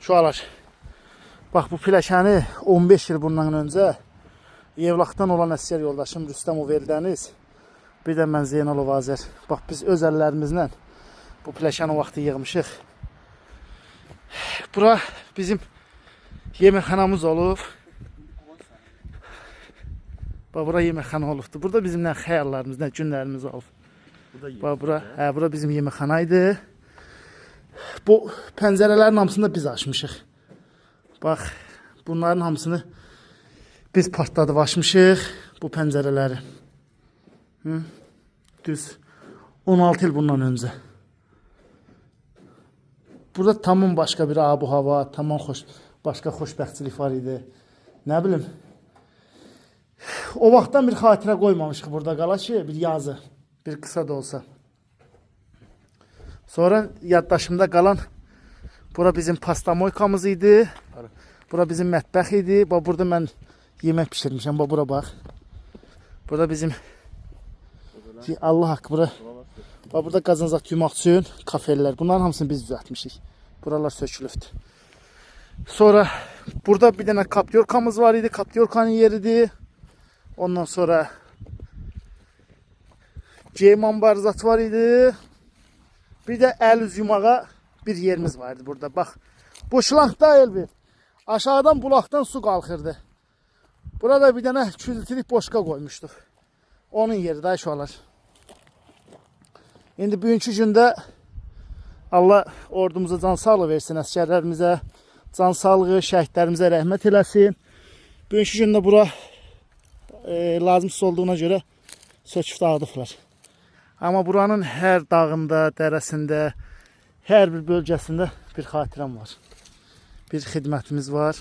Uşaqlar, bax bu pləşəni 15 il bundan öncə Yevlaxdan olan əsgər yoldaşım Rüstəmov Eldəniz, bir də mən Zeynalov Azər. Bax biz öz əllərimizlə bu pləşəni o vaxtı yığmışıq. Bura bizim yeməkxanamız olub. Bax bura yeməkxana olubdur. Burada bizim nə xəyallarımız, nə günlərimiz olub. Bax bura bizim yeməkxana idi. Bu pəncərələrin hamısını da biz açmışıq. Bax bunların hamısını biz partladıb açmışıq bu pəncərələri. Düz 16 il bundan öncə. Burada tamam başqa bir abu-hava, tamam başqa xoşbəxtçilik var idi. Nə bilim. O vaxtdan bir xatirə qoymamışıq burada qala ki, bir yazı, bir qısa da olsa. Sonra yaddaşımda qalan bura bizim pastamoykamız idi. Bura bizim mətbəx idi. Bax burada mən yemək pişirmişəm. Bax bura bax. Burada bizim Allah haqqı bura. Bax burada qazanacaq yumaq üçün kafellər. Bunların hamısını biz düzəltmişik. Buralar sökülübdür. Sonra burada bir dənə kaptyorkamız var idi. Kaptyorkanın yeridir. Ondan sonra Ceyman barzat var idi. Bir də əl üz yumağa bir yerimiz vardı burada. Bax bu şlanq deyil bir. Aşağıdan bulaqdan su qalxırdı. Burada bir dənə kültürlük boşqa qoymuşduq. Onun yeri də uşaqlar. İndi bugünkü gündə Allah ordumuza can sağlığı versin, əsgərlərimizə can sağlığı, şəhidlərimizə rəhmət eləsin. Bugünkü gündə bura lazımsız olduğuna görə söküb dağıdıblar. Amma buranın hər dağında, dərəsində, hər bir bölgəsində bir xatirəm var. Bir xidmətimiz var.